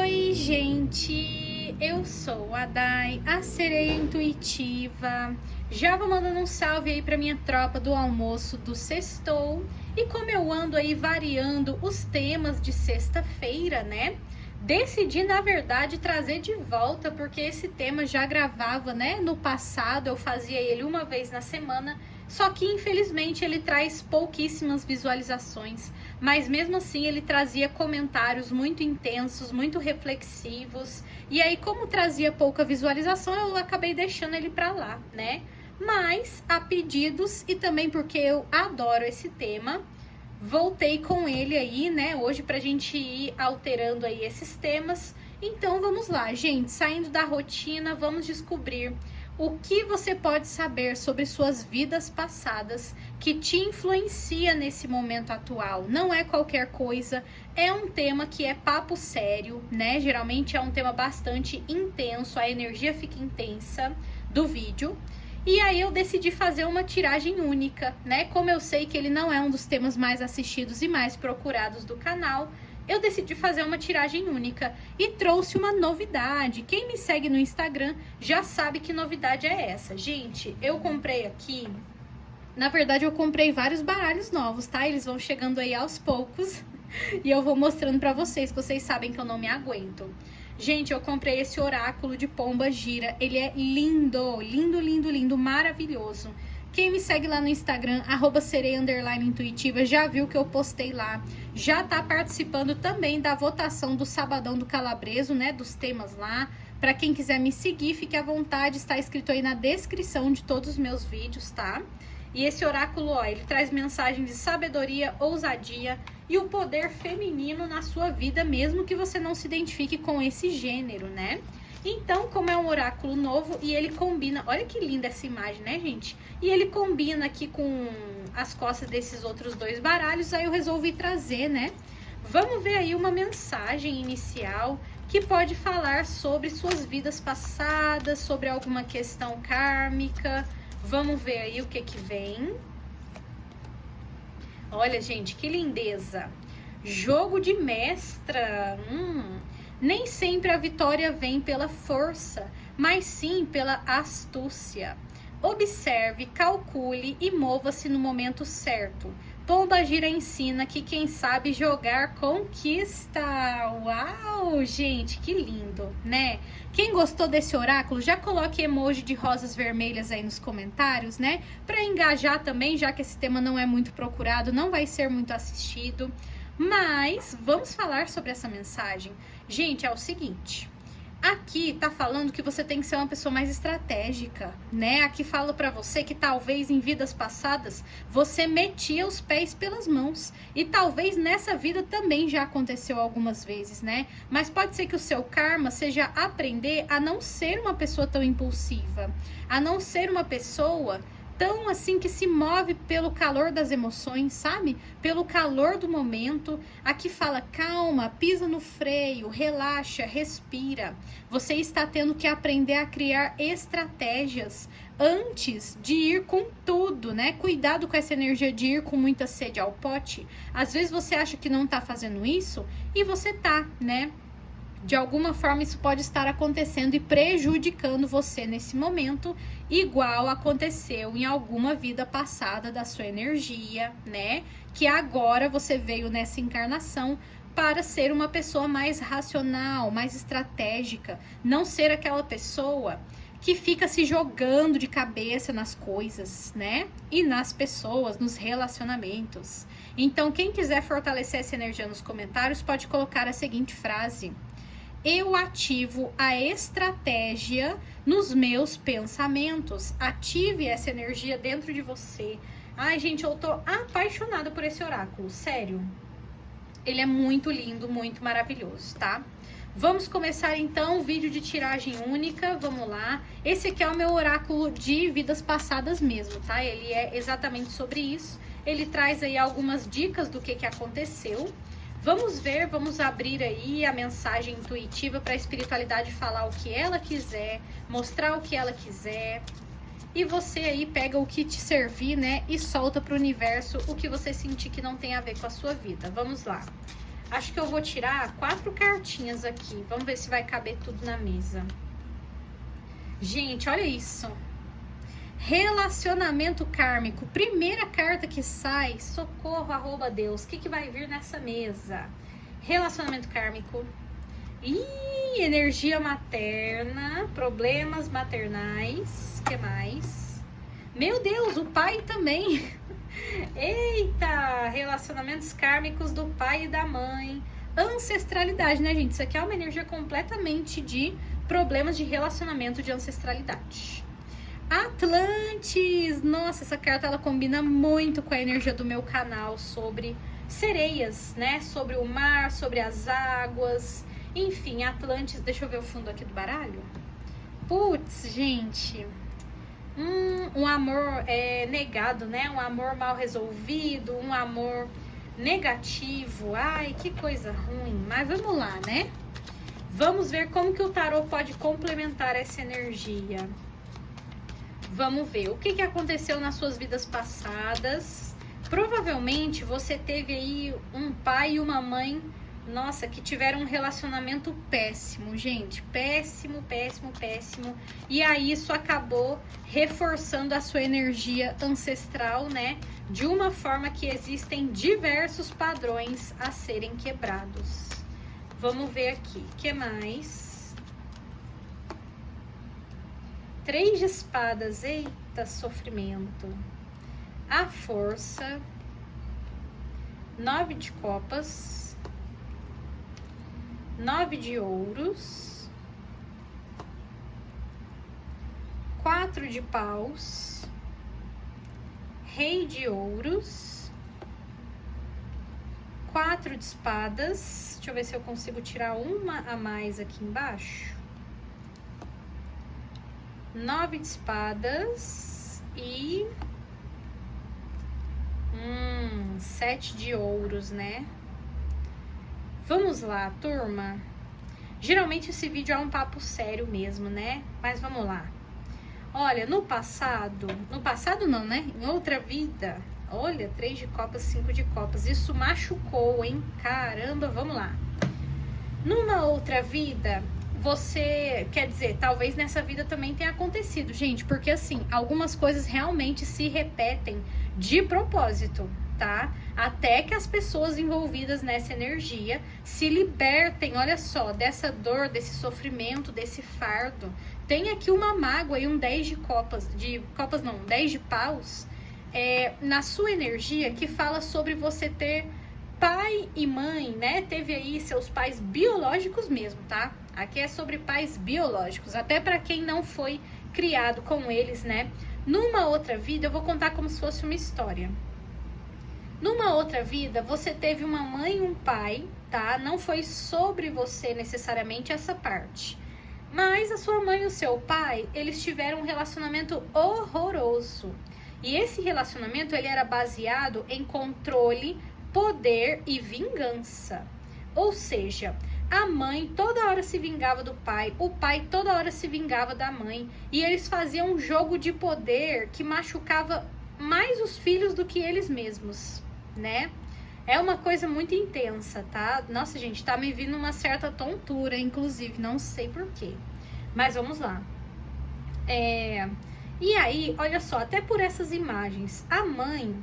Oi, gente! Eu sou a Dai, a sereia intuitiva. Já vou mandando um salve aí pra minha tropa do almoço do sextou. E como eu ando aí variando os temas de sexta-feira, né? Decidi, na verdade, trazer de volta, porque esse tema já gravava, né? No passado, eu fazia ele uma vez na semana. Só que, infelizmente, ele traz pouquíssimas visualizações. Mas, mesmo assim, ele trazia comentários muito intensos, muito reflexivos. E aí, como trazia pouca visualização, eu acabei deixando ele pra lá, né? Mas, a pedidos e também porque eu adoro esse tema, voltei com ele aí, né, hoje pra gente ir alterando aí esses temas. Então vamos lá, gente, saindo da rotina, vamos descobrir o que você pode saber sobre suas vidas passadas que te influencia nesse momento atual. Não é qualquer coisa, é um tema que é papo sério, né? Geralmente é um tema bastante intenso, a energia fica intensa do vídeo. E aí eu decidi fazer uma tiragem única, né? Como eu sei que ele não é um dos temas mais assistidos e mais procurados do canal, eu decidi fazer uma tiragem única e trouxe uma novidade. Quem me segue no Instagram já sabe que novidade é essa. Gente, eu comprei aqui... Na verdade, eu comprei vários baralhos novos, tá? Eles vão chegando aí aos poucos e eu vou mostrando pra vocês, que vocês sabem que eu não me aguento. Gente, eu comprei esse oráculo de pomba gira. Ele é lindo, lindo, lindo, lindo, maravilhoso. Quem me segue lá no Instagram, @sereia_intuitiva, já viu que eu postei lá. Já tá participando também da votação do Sabadão do Calabreso, né? Dos temas lá. Pra quem quiser me seguir, fique à vontade. Está escrito aí na descrição de todos os meus vídeos, tá? E esse oráculo, ó, ele traz mensagem de sabedoria, ousadia e o poder feminino na sua vida, mesmo que você não se identifique com esse gênero, né? Então, como é um oráculo novo e ele combina... Olha que linda essa imagem, né, gente? E ele combina aqui com as costas desses outros dois baralhos, aí eu resolvi trazer, né? Vamos ver aí uma mensagem inicial que pode falar sobre suas vidas passadas, sobre alguma questão kármica. Vamos ver aí o que vem. Olha, gente, que lindeza. Jogo de mestra. Nem sempre a vitória vem pela força, mas sim pela astúcia. Observe, calcule e mova-se no momento certo. Pombagira ensina que quem sabe jogar conquista. Uau, gente, que lindo, né? Quem gostou desse oráculo, já coloque emoji de rosas vermelhas aí nos comentários, né? Para engajar também, já que esse tema não é muito procurado, não vai ser muito assistido. Mas vamos falar sobre essa mensagem. Gente, é o seguinte... Aqui tá falando que você tem que ser uma pessoa mais estratégica, né? Aqui fala pra você que talvez em vidas passadas você metia os pés pelas mãos. E talvez nessa vida também já aconteceu algumas vezes, né? Mas pode ser que o seu karma seja aprender a não ser uma pessoa tão impulsiva, a não ser uma pessoa tão assim que se move pelo calor das emoções, sabe? Pelo calor do momento. Aqui fala calma, pisa no freio, relaxa, respira. Você está tendo que aprender a criar estratégias antes de ir com tudo, né? Cuidado com essa energia de ir com muita sede ao pote. Às vezes você acha que não tá fazendo isso e você tá, né? De alguma forma isso pode estar acontecendo e prejudicando você nesse momento, igual aconteceu em alguma vida passada da sua energia, né? Que agora você veio nessa encarnação para ser uma pessoa mais racional, mais estratégica, não ser aquela pessoa que fica se jogando de cabeça nas coisas, né? E nas pessoas, nos relacionamentos. Então, quem quiser fortalecer essa energia nos comentários, pode colocar a seguinte frase: eu ativo a estratégia nos meus pensamentos. Ative essa energia dentro de você. Ai, gente, eu tô apaixonada por esse oráculo, sério. Ele é muito lindo, muito maravilhoso, tá? Vamos começar então o vídeo de tiragem única, vamos lá. Esse aqui é o meu oráculo de vidas passadas mesmo, tá? Ele é exatamente sobre isso. Ele traz aí algumas dicas do que aconteceu. Vamos ver, vamos abrir aí a mensagem intuitiva para a espiritualidade falar o que ela quiser, mostrar o que ela quiser. E você aí pega o que te servir, né? E solta para o universo o que você sentir que não tem a ver com a sua vida. Vamos lá. Acho que eu vou tirar 4 cartinhas aqui. Vamos ver se vai caber tudo na mesa. Gente, olha isso. Relacionamento kármico. Primeira carta que sai, socorro, arroba Deus. O que vai vir nessa mesa? Relacionamento kármico. Ih, energia materna, problemas maternais. O que mais? Meu Deus, o pai também. Eita, relacionamentos kármicos do pai e da mãe. Ancestralidade, né, gente? Isso aqui é uma energia completamente de problemas de relacionamento, de ancestralidade. Atlantis! Nossa, essa carta ela combina muito com a energia do meu canal sobre sereias, né? Sobre o mar, sobre as águas. Enfim, Atlantis. Deixa eu ver o fundo aqui do baralho. Putz, gente. Um amor negado, né? Um amor mal resolvido, um amor negativo. Ai, que coisa ruim. Mas vamos lá, né? Vamos ver como que o tarô pode complementar essa energia. Vamos ver o que aconteceu nas suas vidas passadas. Provavelmente você teve aí um pai e uma mãe, nossa, que tiveram um relacionamento péssimo, gente. Péssimo, péssimo, péssimo. E aí isso acabou reforçando a sua energia ancestral, né? De uma forma que existem diversos padrões a serem quebrados. Vamos ver aqui. O que mais? 3 de espadas, eita, sofrimento. A força. 9 de copas. 9 de ouros. 4 de paus. Rei de ouros. 4 de espadas. Deixa eu ver se eu consigo tirar uma a mais aqui embaixo. 9 de espadas e 7 de ouros, né? Vamos lá, turma. Geralmente esse vídeo é um papo sério mesmo, né? Mas vamos lá. Olha, no passado não, né? Em outra vida, olha, 3 de copas, 5 de copas. Isso machucou, hein? Caramba, vamos lá. Numa outra vida, você, quer dizer, talvez nessa vida também tenha acontecido, gente, porque assim, algumas coisas realmente se repetem de propósito, tá? Até que as pessoas envolvidas nessa energia se libertem, olha só, dessa dor, desse sofrimento, desse fardo. Tem aqui uma mágoa e um 10 de copas, 10 de paus, na sua energia, que fala sobre você ter pai e mãe, né? Teve aí seus pais biológicos mesmo, tá? Aqui é sobre pais biológicos, até para quem não foi criado com eles, né? Numa outra vida, eu vou contar como se fosse uma história. Numa outra vida, você teve uma mãe e um pai, tá? Não foi sobre você necessariamente essa parte. Mas a sua mãe e o seu pai, eles tiveram um relacionamento horroroso. E esse relacionamento, ele era baseado em controle, poder e vingança. Ou seja, a mãe toda hora se vingava do pai, o pai toda hora se vingava da mãe. E eles faziam um jogo de poder que machucava mais os filhos do que eles mesmos, né? É uma coisa muito intensa, tá? Nossa, gente, tá me vindo uma certa tontura, inclusive, não sei porquê. Mas vamos lá. E aí, olha só, até por essas imagens, a mãe,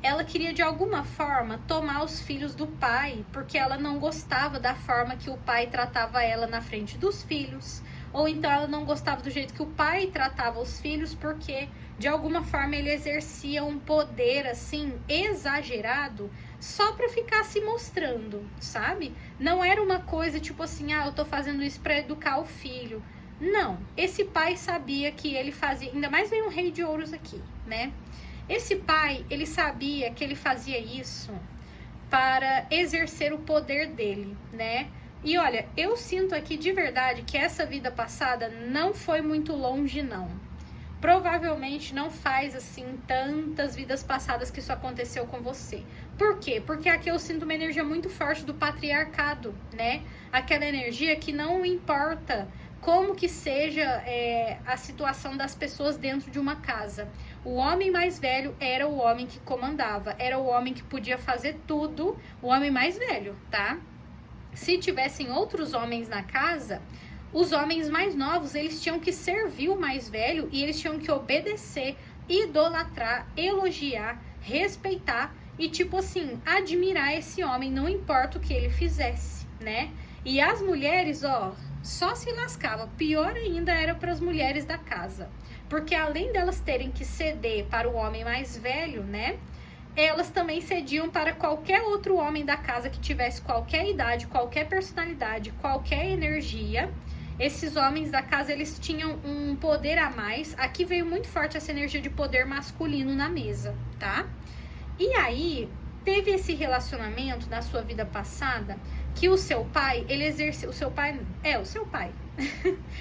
ela queria de alguma forma tomar os filhos do pai, porque ela não gostava da forma que o pai tratava ela na frente dos filhos. Ou então ela não gostava do jeito que o pai tratava os filhos, porque de alguma forma ele exercia um poder assim exagerado só pra ficar se mostrando, sabe? Não era uma coisa tipo assim, eu tô fazendo isso pra educar o filho. Não, esse pai sabia que ele fazia, ainda mais vem um rei de ouros aqui, né? Esse pai, ele sabia que ele fazia isso para exercer o poder dele, né? E olha, eu sinto aqui de verdade que essa vida passada não foi muito longe, não. Provavelmente não faz, assim, tantas vidas passadas que isso aconteceu com você. Por quê? Porque aqui eu sinto uma energia muito forte do patriarcado, né? Aquela energia que não importa como que seja a situação das pessoas dentro de uma casa. O homem mais velho era o homem que comandava, era o homem que podia fazer tudo, o homem mais velho, tá? Se tivessem outros homens na casa, os homens mais novos, eles tinham que servir o mais velho e eles tinham que obedecer, idolatrar, elogiar, respeitar e, tipo assim, admirar esse homem, não importa o que ele fizesse, né? E as mulheres, ó, só se lascava. Pior ainda era para as mulheres da casa, porque além delas terem que ceder para o homem mais velho, né? Elas também cediam para qualquer outro homem da casa que tivesse qualquer idade, qualquer personalidade, qualquer energia. Esses homens da casa, eles tinham um poder a mais. Aqui veio muito forte essa energia de poder masculino na mesa, tá? E aí, teve esse relacionamento na sua vida passada que o seu pai, ele exerceu... O seu pai... o seu pai.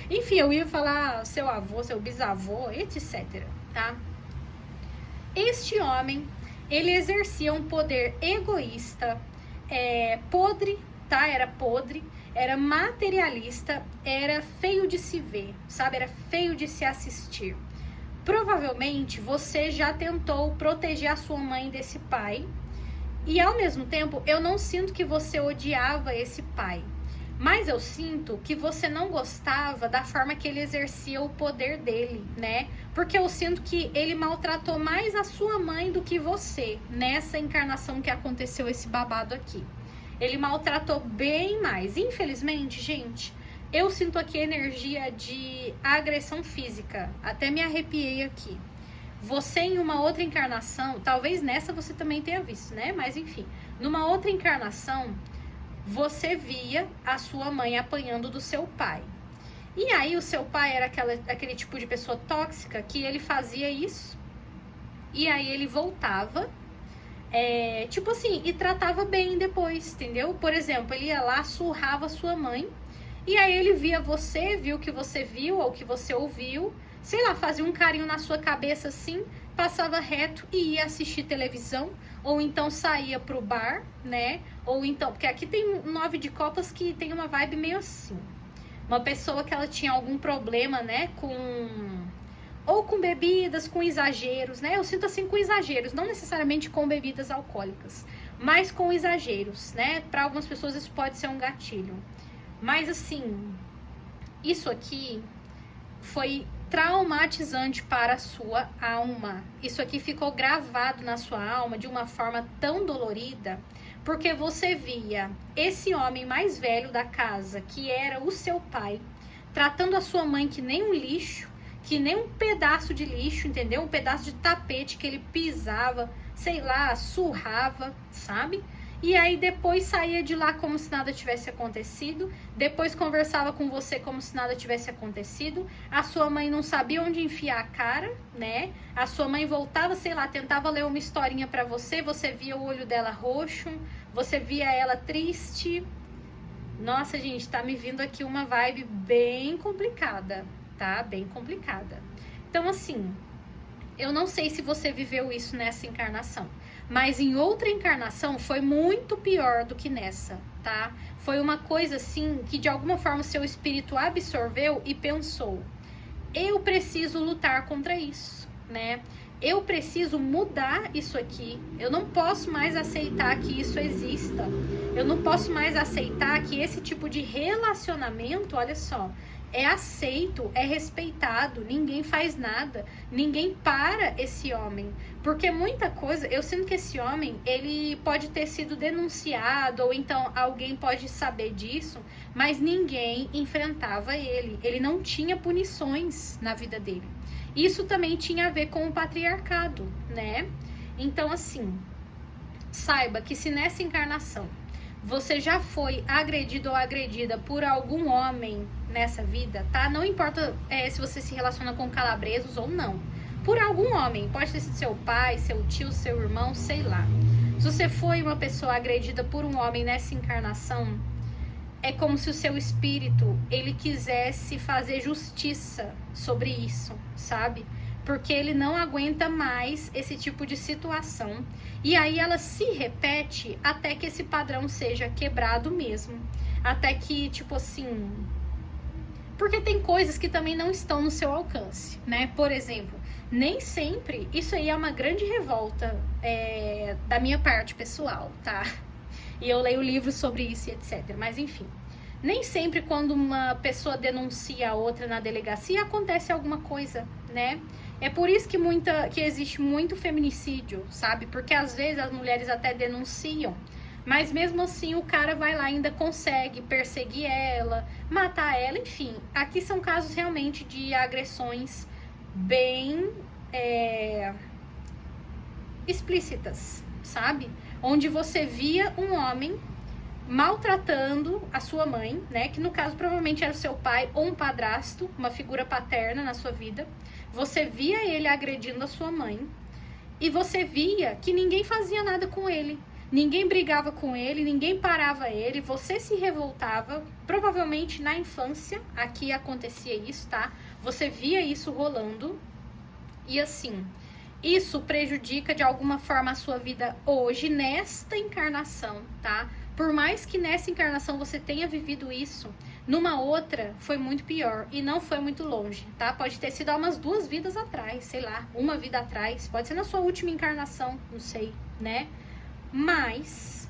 Enfim, eu ia falar seu avô, seu bisavô, etc, tá? Este homem, ele exercia um poder egoísta, podre, tá? Era podre, era materialista, era feio de se ver, sabe? Era feio de se assistir. Provavelmente você já tentou proteger a sua mãe desse pai. E ao mesmo tempo, eu não sinto que você odiava esse pai. Mas eu sinto que você não gostava da forma que ele exercia o poder dele, né? Porque eu sinto que ele maltratou mais a sua mãe do que você, nessa encarnação que aconteceu esse babado aqui. Ele maltratou bem mais. Infelizmente, gente, eu sinto aqui energia de agressão física. Até me arrepiei aqui. Você em uma outra encarnação, talvez nessa você também tenha visto, né? Mas enfim, numa outra encarnação, você via a sua mãe apanhando do seu pai. E aí o seu pai era aquele tipo de pessoa tóxica que ele fazia isso. E aí ele voltava, tipo assim, e tratava bem depois, entendeu? Por exemplo, ele ia lá, surrava sua mãe. E aí ele via você, viu o que você viu ou o que você ouviu. Sei lá, fazia um carinho na sua cabeça assim, passava reto e ia assistir televisão, ou então saía pro bar, né? Ou então, porque aqui tem 9 de copas que tem uma vibe meio assim. Uma pessoa que ela tinha algum problema, né, ou com bebidas, com exageros, né? Eu sinto assim com exageros, não necessariamente com bebidas alcoólicas, mas com exageros, né? Para algumas pessoas isso pode ser um gatilho. Mas assim, isso aqui foi traumatizante para a sua alma. Isso aqui ficou gravado na sua alma de uma forma tão dolorida, porque você via esse homem mais velho da casa, que era o seu pai, tratando a sua mãe que nem um lixo, que nem um pedaço de lixo, entendeu? Um pedaço de tapete que ele pisava, sei lá, surrava, sabe? E aí depois saía de lá como se nada tivesse acontecido, depois conversava com você como se nada tivesse acontecido, a sua mãe não sabia onde enfiar a cara, né? A sua mãe voltava, sei lá, tentava ler uma historinha pra você, você via o olho dela roxo, você via ela triste. Nossa, gente, tá me vindo aqui uma vibe bem complicada, tá? Bem complicada. Então, assim, eu não sei se você viveu isso nessa encarnação, mas em outra encarnação foi muito pior do que nessa, tá? Foi uma coisa assim que de alguma forma seu espírito absorveu e pensou: eu preciso lutar contra isso, né? Eu preciso mudar isso aqui. Eu não posso mais aceitar que isso exista. Eu não posso mais aceitar que esse tipo de relacionamento, olha só, é aceito, é respeitado, ninguém faz nada, ninguém para esse homem, porque muita coisa, eu sinto que esse homem, ele pode ter sido denunciado, ou então alguém pode saber disso, mas ninguém enfrentava ele não tinha punições na vida dele. Isso também tinha a ver com o patriarcado, né? Então, assim, saiba que se nessa encarnação você já foi agredido ou agredida por algum homem nessa vida, tá? Não importa se você se relaciona com calabresos ou não. Por algum homem, pode ter sido seu pai, seu tio, seu irmão, sei lá. Se você foi uma pessoa agredida por um homem nessa encarnação, é como se o seu espírito, ele quisesse fazer justiça sobre isso, sabe? Porque ele não aguenta mais esse tipo de situação. E aí ela se repete até que esse padrão seja quebrado mesmo. Até que, tipo assim, Porque tem coisas que também não estão no seu alcance, né? Por exemplo, nem sempre, isso aí é uma grande revolta da minha parte pessoal, tá? E eu leio livros sobre isso e etc. Mas enfim, nem sempre quando uma pessoa denuncia a outra na delegacia acontece alguma coisa, né? É por isso que existe muito feminicídio, sabe? Porque às vezes as mulheres até denunciam, mas mesmo assim o cara vai lá e ainda consegue perseguir ela, matar ela, enfim. Aqui são casos realmente de agressões bem explícitas, sabe? Onde você via um homem maltratando a sua mãe, né? Que no caso provavelmente era o seu pai ou um padrasto, uma figura paterna na sua vida. Você via ele agredindo a sua mãe e você via que ninguém fazia nada com ele. Ninguém brigava com ele, ninguém parava ele, você se revoltava, provavelmente na infância, aqui acontecia isso, tá? Você via isso rolando e assim, isso prejudica de alguma forma a sua vida hoje, nesta encarnação, tá? Por mais que nessa encarnação você tenha vivido isso, numa outra foi muito pior e não foi muito longe, tá? Pode ter sido há umas 2 vidas atrás, sei lá, uma vida atrás, pode ser na sua última encarnação, não sei, né? Mas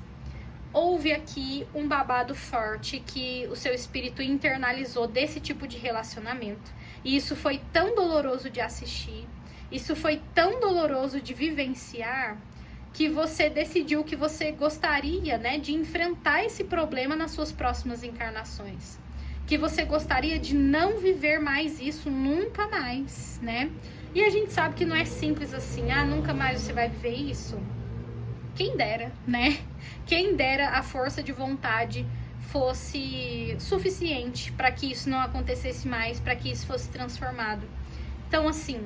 houve aqui um babado forte que o seu espírito internalizou desse tipo de relacionamento. E isso foi tão doloroso de assistir, isso foi tão doloroso de vivenciar, que você decidiu que você gostaria, né, de enfrentar esse problema nas suas próximas encarnações. Que você gostaria de não viver mais isso nunca mais, né? E a gente sabe que não é simples assim, nunca mais você vai viver isso. Quem dera, né? Quem dera a força de vontade fosse suficiente para que isso não acontecesse mais, para que isso fosse transformado. Então, assim,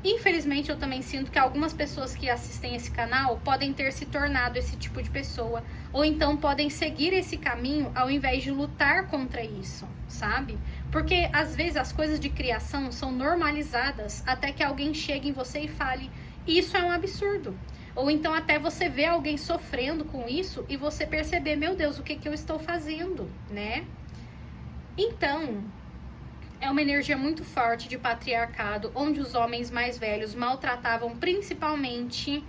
infelizmente eu também sinto que algumas pessoas que assistem esse canal podem ter se tornado esse tipo de pessoa, ou então podem seguir esse caminho ao invés de lutar contra isso, sabe? Porque às vezes as coisas de criação são normalizadas até que alguém chegue em você e fale, isso é um absurdo. Ou então até você ver alguém sofrendo com isso e você perceber, meu Deus, o que eu estou fazendo, né? Então, é uma energia muito forte de patriarcado, onde os homens mais velhos maltratavam principalmente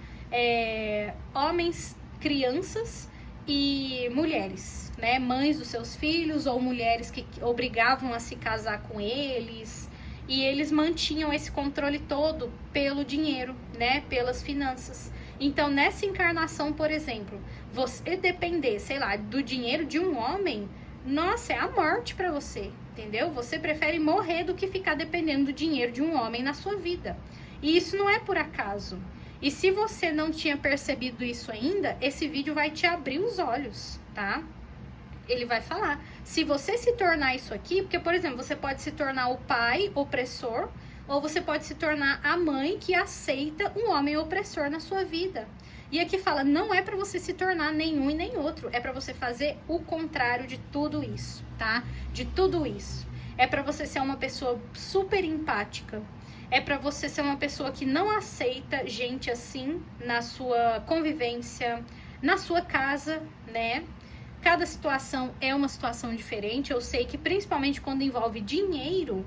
homens, crianças e mulheres, né? Mães dos seus filhos ou mulheres que obrigavam a se casar com eles. E eles mantinham esse controle todo pelo dinheiro, né? Pelas finanças. Então, nessa encarnação, por exemplo, você depender, sei lá, do dinheiro de um homem, nossa, é a morte pra você, entendeu? Você prefere morrer do que ficar dependendo do dinheiro de um homem na sua vida. E isso não é por acaso. E se você não tinha percebido isso ainda, esse vídeo vai te abrir os olhos, tá? Ele vai falar. Se você se tornar isso aqui, porque, por exemplo, você pode se tornar o pai opressor, ou você pode se tornar a mãe que aceita um homem opressor na sua vida. E aqui fala, não é para você se tornar nenhum e nem outro, é para você fazer o contrário de tudo isso, tá? De tudo isso. É para você ser uma pessoa super empática. É para você ser uma pessoa que não aceita gente assim na sua convivência, na sua casa, né? Cada situação é uma situação diferente. Eu sei que principalmente quando envolve dinheiro,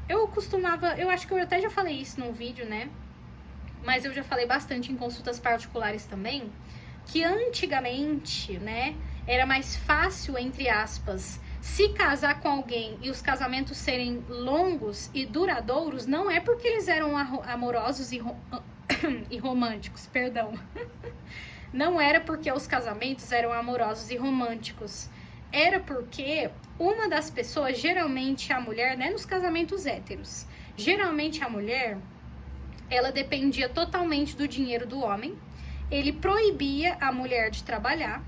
eu acho que eu até já falei isso num vídeo, né? Mas eu já falei bastante em consultas particulares também, que antigamente, né, era mais fácil, entre aspas, se casar com alguém e os casamentos serem longos e duradouros, não é porque eles eram amorosos e românticos, perdão. Não era porque os casamentos eram amorosos e românticos. Era porque uma das pessoas, geralmente a mulher, né, nos casamentos héteros, geralmente a mulher, ela dependia totalmente do dinheiro do homem. Ele proibia a mulher de trabalhar,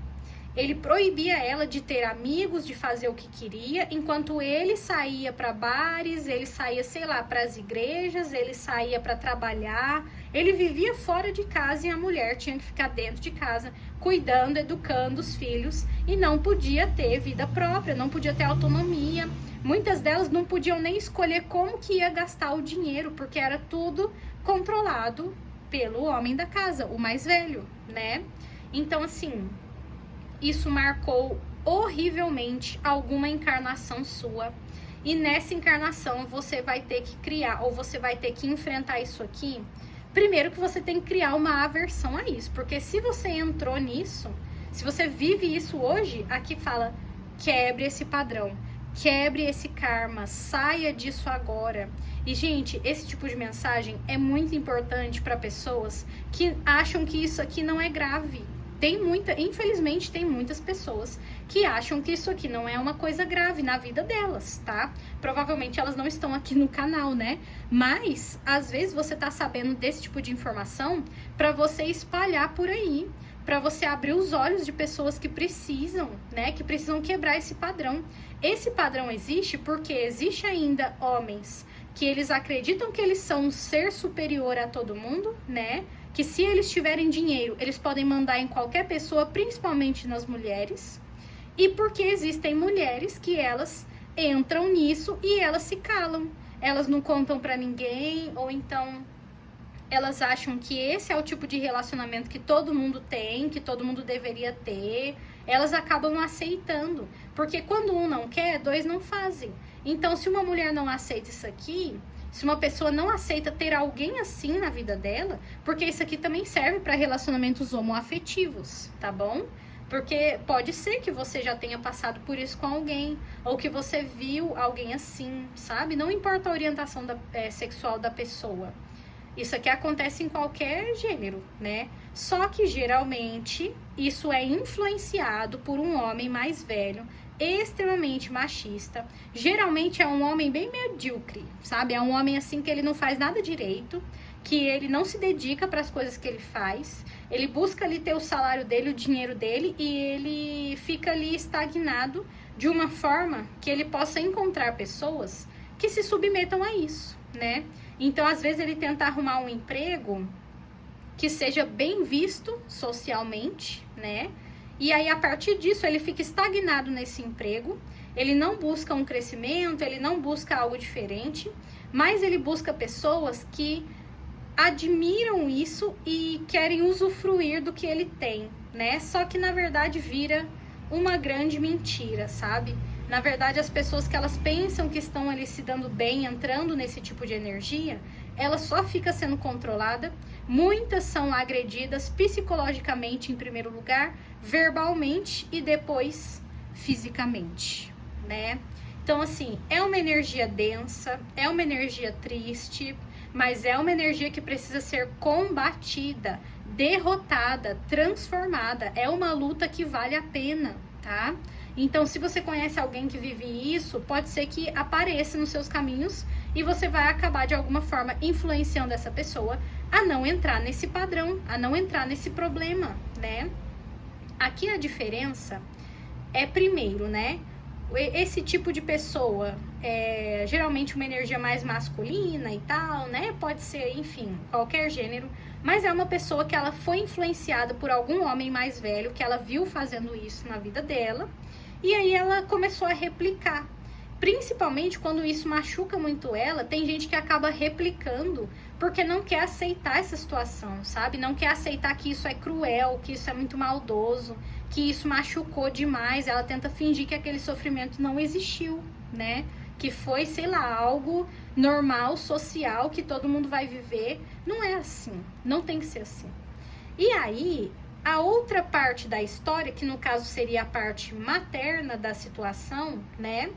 ele proibia ela de ter amigos, de fazer o que queria, enquanto ele saía para bares, ele saía, sei lá, para as igrejas, ele saía para trabalhar, ele vivia fora de casa e a mulher tinha que ficar dentro de casa, cuidando, educando os filhos e não podia ter vida própria, não podia ter autonomia. Muitas delas não podiam nem escolher como que ia gastar o dinheiro, porque era tudo controlado pelo homem da casa, o mais velho, né? Então, assim, isso marcou horrivelmente alguma encarnação sua. E nessa encarnação você vai ter que criar, ou você vai ter que enfrentar isso aqui. Primeiro que você tem que criar uma aversão a isso. Porque se você entrou nisso, se você vive isso hoje, aqui fala, quebre esse padrão. Quebre esse karma, saia disso agora. E, gente, esse tipo de mensagem é muito importante para pessoas que acham que isso aqui não é grave. Infelizmente, tem muitas pessoas que acham que isso aqui não é uma coisa grave na vida delas, tá? Provavelmente elas não estão aqui no canal, né? Mas, às vezes, você tá sabendo desse tipo de informação para você espalhar por aí, para você abrir os olhos de pessoas que precisam, né? Que precisam quebrar esse padrão. Esse padrão existe porque existe ainda homens que eles acreditam que eles são um ser superior a todo mundo, né? Que se eles tiverem dinheiro, eles podem mandar em qualquer pessoa, principalmente nas mulheres. E porque existem mulheres que elas entram nisso e elas se calam. Elas não contam pra ninguém, ou então elas acham que esse é o tipo de relacionamento que todo mundo tem, que todo mundo deveria ter. Elas acabam aceitando, porque quando um não quer, dois não fazem. Então, se uma mulher não aceita isso aqui, se uma pessoa não aceita ter alguém assim na vida dela, porque isso aqui também serve para relacionamentos homoafetivos, tá bom? Porque pode ser que você já tenha passado por isso com alguém, ou que você viu alguém assim, sabe? Não importa a orientação sexual da pessoa. Isso aqui acontece em qualquer gênero, né? Só que geralmente isso é influenciado por um homem mais velho, extremamente machista. Geralmente é um homem bem medíocre, sabe? É um homem assim que ele não faz nada direito, que ele não se dedica para as coisas que ele faz. Ele busca ali ter o salário dele, o dinheiro dele, e ele fica ali estagnado de uma forma que ele possa encontrar pessoas que se submetam a isso, né? Então, às vezes, ele tenta arrumar um emprego que seja bem visto socialmente, né? E aí, a partir disso, ele fica estagnado nesse emprego, ele não busca um crescimento, ele não busca algo diferente, mas ele busca pessoas que admiram isso e querem usufruir do que ele tem, né? Só que, na verdade, vira uma grande mentira, sabe? Na verdade, as pessoas que elas pensam que estão ali se dando bem, entrando nesse tipo de energia, ela só fica sendo controlada. Muitas são agredidas psicologicamente em primeiro lugar, verbalmente e depois fisicamente, né? Então, assim, é uma energia densa, é uma energia triste, mas é uma energia que precisa ser combatida, derrotada, transformada. É uma luta que vale a pena, tá? Então, se você conhece alguém que vive isso, pode ser que apareça nos seus caminhos e você vai acabar de alguma forma influenciando essa pessoa a não entrar nesse padrão, a não entrar nesse problema, né? Aqui a diferença é, primeiro, né? Esse tipo de pessoa é geralmente uma energia mais masculina e tal, né? Pode ser, enfim, qualquer gênero, mas é uma pessoa que ela foi influenciada por algum homem mais velho, que ela viu fazendo isso na vida dela, e aí ela começou a replicar. Principalmente quando isso machuca muito ela, tem gente que acaba replicando porque não quer aceitar essa situação, sabe? Não quer aceitar que isso é cruel, que isso é muito maldoso, que isso machucou demais. Ela tenta fingir que aquele sofrimento não existiu, né? Que foi, sei lá, algo normal, social, que todo mundo vai viver. Não é assim, não tem que ser assim. E aí, a outra parte da história, que no caso seria a parte materna da situação, né?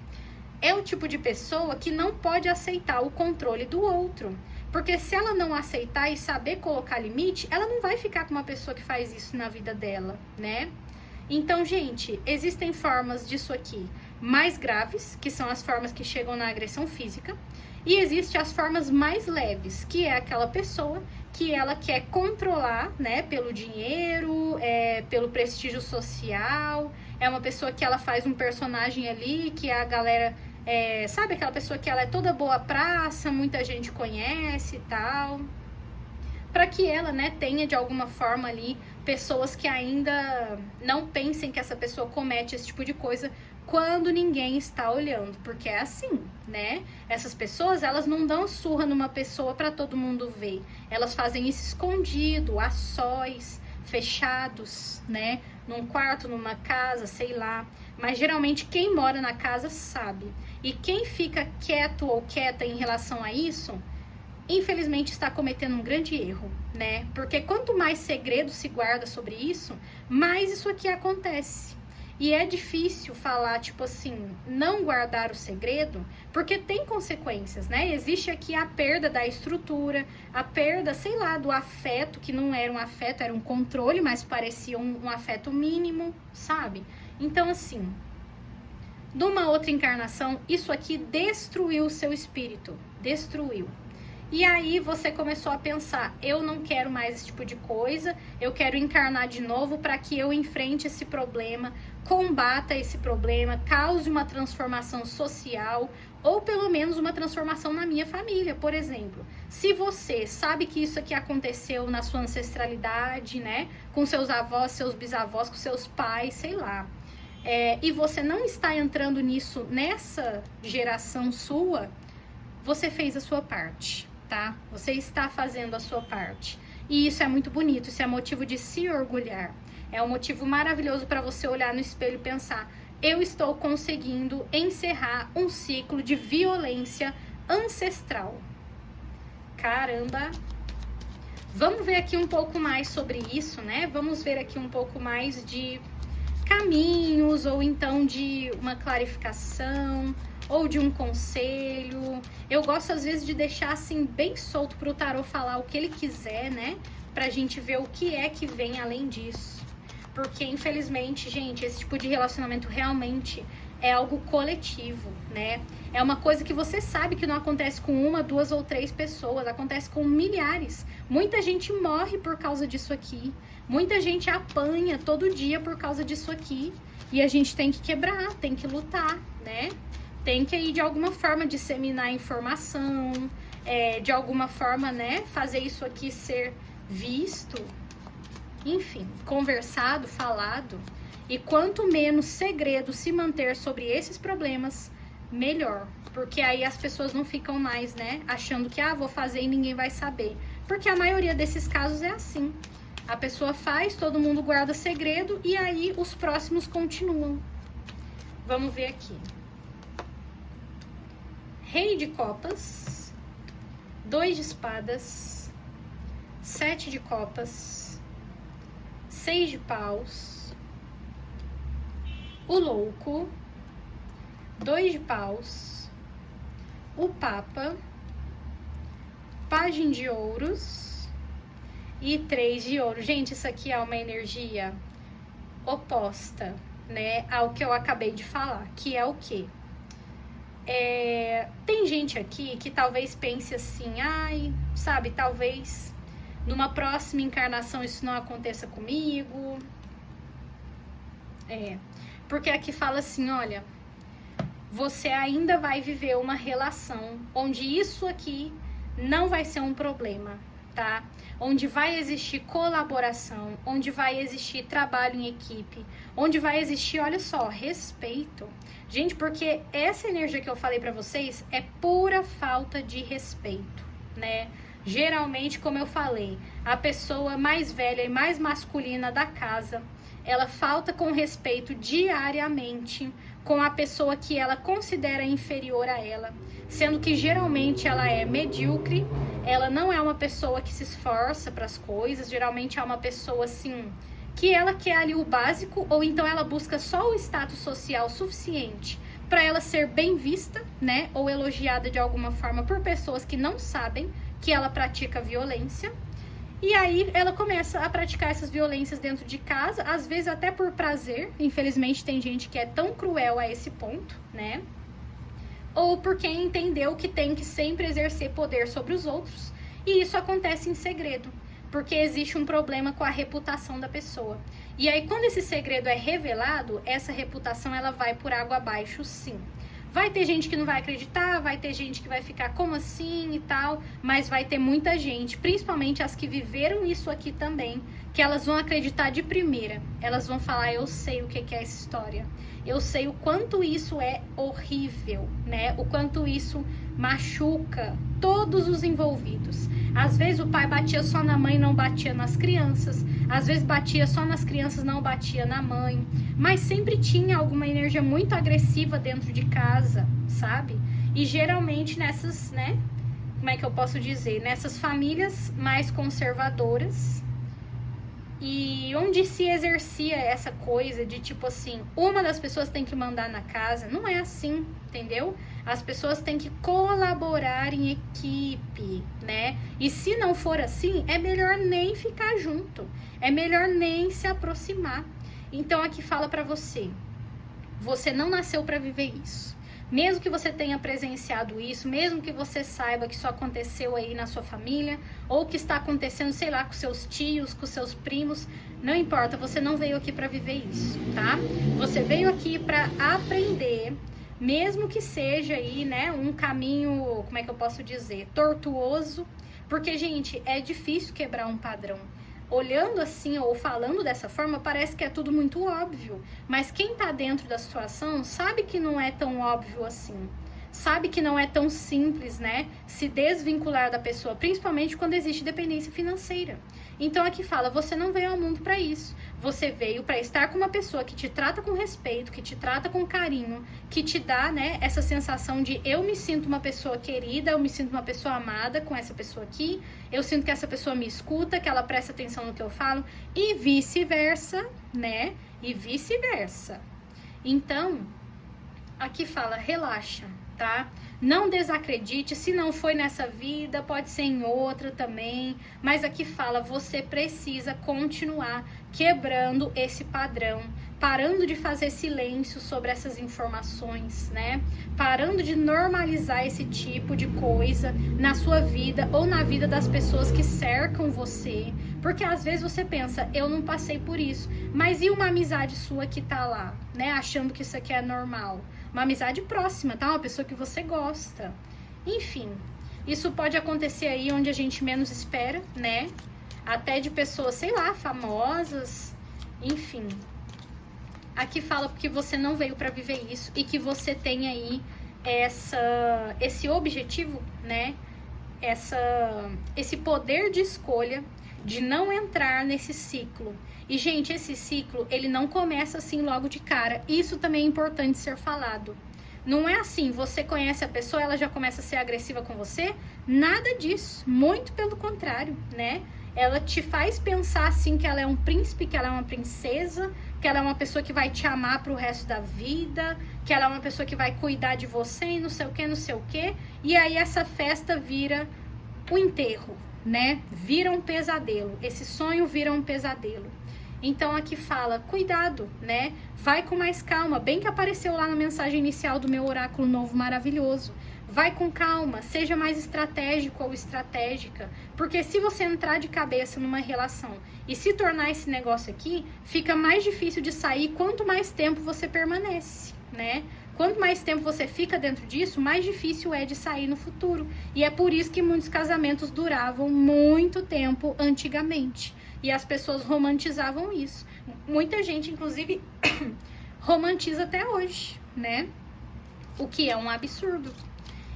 É o tipo de pessoa que não pode aceitar o controle do outro. Porque se ela não aceitar e saber colocar limite, ela não vai ficar com uma pessoa que faz isso na vida dela, né? Então, gente, existem formas disso aqui mais graves, que são as formas que chegam na agressão física, e existem as formas mais leves, que é aquela pessoa que ela quer controlar, né, pelo dinheiro, pelo prestígio social, é uma pessoa que ela faz um personagem ali, que a galera, sabe aquela pessoa que ela é toda boa praça, muita gente conhece e tal, para que ela, né, tenha de alguma forma ali pessoas que ainda não pensem que essa pessoa comete esse tipo de coisa quando ninguém está olhando, porque é assim, né? Essas pessoas, elas não dão surra numa pessoa para todo mundo ver. Elas fazem isso escondido, a sós, fechados, né? Num quarto, numa casa, sei lá. Mas geralmente quem mora na casa sabe. E quem fica quieto ou quieta em relação a isso, infelizmente está cometendo um grande erro, né? Porque quanto mais segredo se guarda sobre isso, mais isso aqui acontece. E é difícil falar, tipo assim, não guardar o segredo, porque tem consequências, né? Existe aqui a perda da estrutura, a perda, sei lá, do afeto, que não era um afeto, era um controle, mas parecia um afeto mínimo, sabe? Então, assim, numa outra encarnação, isso aqui destruiu o seu espírito, destruiu. E aí você começou a pensar, eu não quero mais esse tipo de coisa, eu quero encarnar de novo para que eu enfrente esse problema, combata esse problema, cause uma transformação social ou pelo menos uma transformação na minha família, por exemplo. Se você sabe que isso aqui aconteceu na sua ancestralidade, né, com seus avós, seus bisavós, com seus pais, sei lá, e você não está entrando nisso nessa geração sua, você fez a sua parte. Tá? Você está fazendo a sua parte. E isso é muito bonito, isso é motivo de se orgulhar. É um motivo maravilhoso para você olhar no espelho e pensar, eu estou conseguindo encerrar um ciclo de violência ancestral. Caramba! Vamos ver aqui um pouco mais sobre isso, né? Vamos ver aqui um pouco mais de caminhos, ou então de uma clarificação, ou de um conselho. Eu gosto às vezes de deixar assim bem solto pro tarô falar o que ele quiser, né? Pra gente ver o que é que vem além disso. Porque infelizmente, gente, esse tipo de relacionamento realmente é algo coletivo, né? É uma coisa que você sabe que não acontece com uma, duas ou três pessoas, acontece com milhares. Muita gente morre por causa disso aqui. Muita gente apanha todo dia por causa disso aqui. E a gente tem que quebrar, tem que lutar, né? Tem que aí de alguma forma disseminar informação, de alguma forma, né, fazer isso aqui ser visto, enfim, conversado, falado. E quanto menos segredo se manter sobre esses problemas, melhor. Porque aí as pessoas não ficam mais, né, achando que, vou fazer e ninguém vai saber. Porque a maioria desses casos é assim. A pessoa faz, todo mundo guarda segredo e aí os próximos continuam. Vamos ver aqui. Rei de copas, 2 de espadas, 7 de copas, 6 de paus, o louco, 2 de paus, o papa, pajem de ouros e 3 de ouro. Gente, isso aqui é uma energia oposta, né, ao que eu acabei de falar, que é o quê? Tem gente aqui que talvez pense assim, sabe, talvez numa próxima encarnação isso não aconteça comigo. Porque aqui fala assim, olha, você ainda vai viver uma relação onde isso aqui não vai ser um problema, tá? Onde vai existir colaboração, onde vai existir trabalho em equipe, onde vai existir, olha só, respeito. Gente, porque essa energia que eu falei pra vocês é pura falta de respeito, né? Geralmente, como eu falei, a pessoa mais velha e mais masculina da casa, ela falta com respeito diariamente com a pessoa que ela considera inferior a ela, sendo que geralmente ela é medíocre, ela não é uma pessoa que se esforça para as coisas, geralmente é uma pessoa assim, que ela quer ali o básico, ou então ela busca só o status social suficiente para ela ser bem vista, né, ou elogiada de alguma forma por pessoas que não sabem que ela pratica violência. E aí ela começa a praticar essas violências dentro de casa, às vezes até por prazer. Infelizmente tem gente que é tão cruel a esse ponto, né? Ou porque entendeu que tem que sempre exercer poder sobre os outros. E isso acontece em segredo, porque existe um problema com a reputação da pessoa. E aí quando esse segredo é revelado, essa reputação ela vai por água abaixo, sim. Vai ter gente que não vai acreditar, vai ter gente que vai ficar como assim e tal, mas vai ter muita gente, principalmente as que viveram isso aqui também, que elas vão acreditar de primeira. Elas vão falar, eu sei o que é essa história. Eu sei o quanto isso é horrível, né? O quanto isso machuca todos os envolvidos. Às vezes o pai batia só na mãe, não batia nas crianças. Às vezes batia só nas crianças, não batia na mãe. Mas sempre tinha alguma energia muito agressiva dentro de casa, sabe? E geralmente nessas, né? Como é que eu posso dizer? Nessas famílias mais conservadoras, e onde se exercia essa coisa de tipo assim, uma das pessoas tem que mandar na casa, não é assim, entendeu? As pessoas têm que colaborar em equipe, né? E se não for assim, é melhor nem ficar junto, é melhor nem se aproximar. Então aqui fala pra você, você não nasceu pra viver isso. Mesmo que você tenha presenciado isso, mesmo que você saiba que isso aconteceu aí na sua família, ou que está acontecendo, sei lá, com seus tios, com seus primos, não importa, você não veio aqui para viver isso, tá? Você veio aqui para aprender, mesmo que seja aí, né, um caminho, como é que eu posso dizer, tortuoso, porque, gente, é difícil quebrar um padrão. Olhando assim ou falando dessa forma, parece que é tudo muito óbvio. Mas quem tá dentro da situação sabe que não é tão óbvio assim. Sabe que não é tão simples, né? Se desvincular da pessoa, principalmente quando existe dependência financeira. Então aqui fala, você não veio ao mundo para isso. Você veio para estar com uma pessoa que te trata com respeito, que te trata com carinho, que te dá, né, essa sensação de eu me sinto uma pessoa querida, eu me sinto uma pessoa amada com essa pessoa aqui, eu sinto que essa pessoa me escuta, que ela presta atenção no que eu falo, e vice-versa, né? E vice-versa. Então, aqui fala, relaxa, tá? Não desacredite, se não foi nessa vida, pode ser em outra também, mas aqui fala, você precisa continuar quebrando esse padrão, parando de fazer silêncio sobre essas informações, né? Parando de normalizar esse tipo de coisa na sua vida ou na vida das pessoas que cercam você, porque às vezes você pensa, eu não passei por isso, mas e uma amizade sua que tá lá, né? Achando que isso aqui é normal? Uma amizade próxima, tá? Uma pessoa que você gosta. Enfim, isso pode acontecer aí onde a gente menos espera, né? Até de pessoas, sei lá, famosas, enfim. Aqui fala que você não veio para viver isso e que você tem aí esse objetivo, né? Esse poder de escolha de não entrar nesse ciclo. E, gente, esse ciclo, ele não começa assim logo de cara. Isso também é importante ser falado. Não é assim, você conhece a pessoa, ela já começa a ser agressiva com você? Nada disso, muito pelo contrário, né? Ela te faz pensar assim que ela é um príncipe, que ela é uma princesa, que ela é uma pessoa que vai te amar pro resto da vida, que ela é uma pessoa que vai cuidar de você e não sei o que, não sei o que. E aí essa festa vira o enterro, né? Vira um pesadelo, esse sonho vira um pesadelo. Então aqui fala, cuidado, né? Vai com mais calma, bem que apareceu lá na mensagem inicial do meu oráculo novo maravilhoso. Vai com calma, seja mais estratégico ou estratégica, porque se você entrar de cabeça numa relação e se tornar esse negócio aqui, fica mais difícil de sair quanto mais tempo você permanece, né? Quanto mais tempo você fica dentro disso, mais difícil é de sair no futuro. E é por isso que muitos casamentos duravam muito tempo antigamente. E as pessoas romantizavam isso. Muita gente, inclusive, romantiza até hoje, né? O que é um absurdo.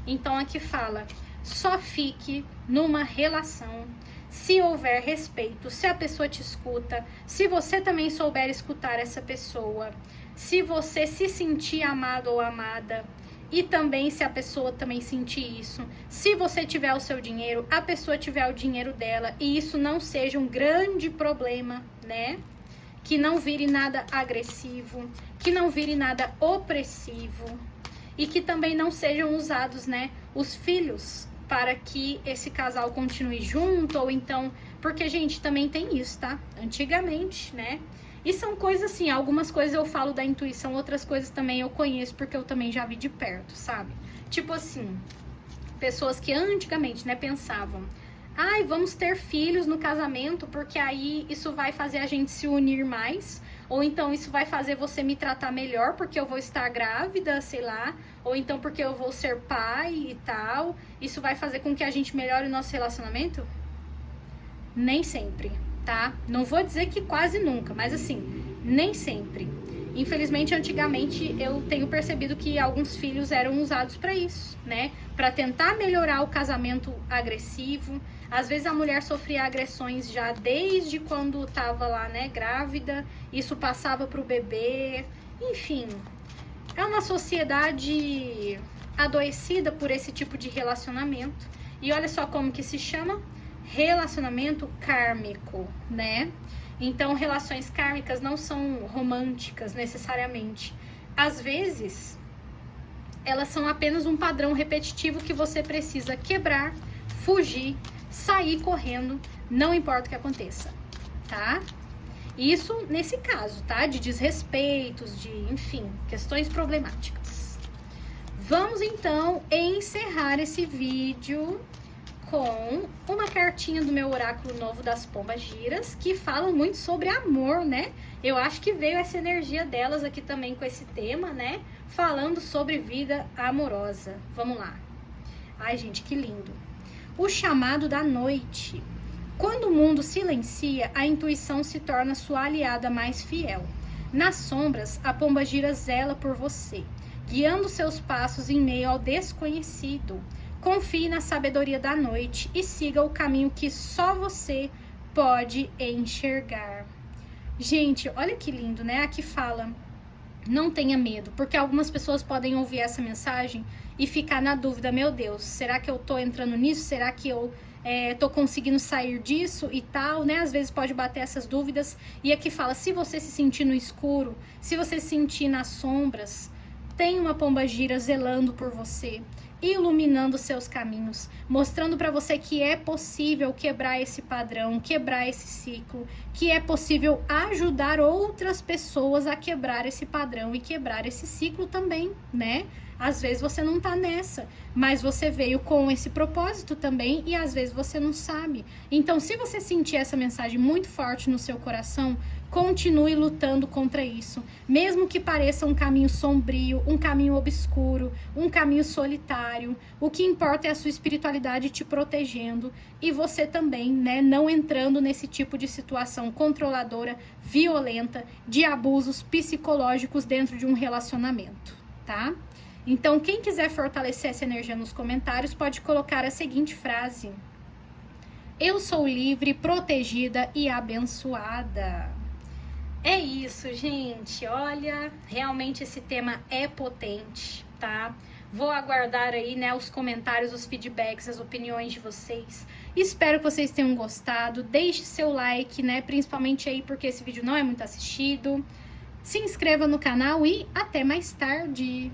Então aqui fala, só fique numa relação se houver respeito, se a pessoa te escuta, se você também souber escutar essa pessoa, se você se sentir amado ou amada, e também se a pessoa também sentir isso, se você tiver o seu dinheiro, a pessoa tiver o dinheiro dela, e isso não seja um grande problema, né? Que não vire nada agressivo, que não vire nada opressivo, e que também não sejam usados, né, os filhos para que esse casal continue junto, ou então, porque, gente, também tem isso, tá? Antigamente, né? E são coisas assim, algumas coisas eu falo da intuição, outras coisas também eu conheço porque eu também já vi de perto, sabe? Tipo assim, pessoas que antigamente, né, pensavam, ai, vamos ter filhos no casamento porque aí isso vai fazer a gente se unir mais, ou então isso vai fazer você me tratar melhor porque eu vou estar grávida, sei lá, ou então porque eu vou ser pai e tal, isso vai fazer com que a gente melhore o nosso relacionamento? Nem sempre, tá? Não vou dizer que quase nunca, mas assim, nem sempre. Infelizmente, antigamente, eu tenho percebido que alguns filhos eram usados para isso, né? Para tentar melhorar o casamento agressivo. Às vezes a mulher sofria agressões já desde quando estava lá, né, grávida. Isso passava para o bebê. Enfim, é uma sociedade adoecida por esse tipo de relacionamento. E olha só como que se chama: relacionamento kármico, né? Então, relações kármicas não são românticas necessariamente. Às vezes, elas são apenas um padrão repetitivo que você precisa quebrar, fugir, sair correndo, não importa o que aconteça, tá? Isso nesse caso, tá? De desrespeitos, de, enfim, questões problemáticas. Vamos então encerrar esse vídeo com uma cartinha do meu oráculo novo das Pombagiras, que falam muito sobre amor, né? Eu acho que veio essa energia delas aqui também com esse tema, né? Falando sobre vida amorosa. Vamos lá. Ai, gente, que lindo. O chamado da noite. Quando o mundo silencia, a intuição se torna sua aliada mais fiel. Nas sombras, a Pombagira zela por você, guiando seus passos em meio ao desconhecido. Confie na sabedoria da noite e siga o caminho que só você pode enxergar. Gente, olha que lindo, né? Aqui fala: não tenha medo, porque algumas pessoas podem ouvir essa mensagem e ficar na dúvida: meu Deus, será que eu tô entrando nisso? Será que eu tô conseguindo sair disso e tal, né? Às vezes pode bater essas dúvidas. E aqui fala: se você se sentir no escuro, se você se sentir nas sombras, tem uma pombagira zelando por você, iluminando seus caminhos, mostrando para você que é possível quebrar esse padrão, quebrar esse ciclo, que é possível ajudar outras pessoas a quebrar esse padrão e quebrar esse ciclo também, né? Às vezes você não tá nessa, mas você veio com esse propósito também e às vezes você não sabe. Então, se você sentir essa mensagem muito forte no seu coração, continue lutando contra isso, mesmo que pareça um caminho sombrio, um caminho obscuro, um caminho solitário. O que importa é a sua espiritualidade te protegendo e você também, né, não entrando nesse tipo de situação controladora, violenta, de abusos psicológicos dentro de um relacionamento, tá? Então, quem quiser fortalecer essa energia nos comentários, pode colocar a seguinte frase: eu sou livre, protegida e abençoada. É isso, gente. Olha, realmente esse tema é potente, tá? Vou aguardar aí, né, os comentários, os feedbacks, as opiniões de vocês. Espero que vocês tenham gostado. Deixe seu like, né, principalmente aí porque esse vídeo não é muito assistido. Se inscreva no canal e até mais tarde.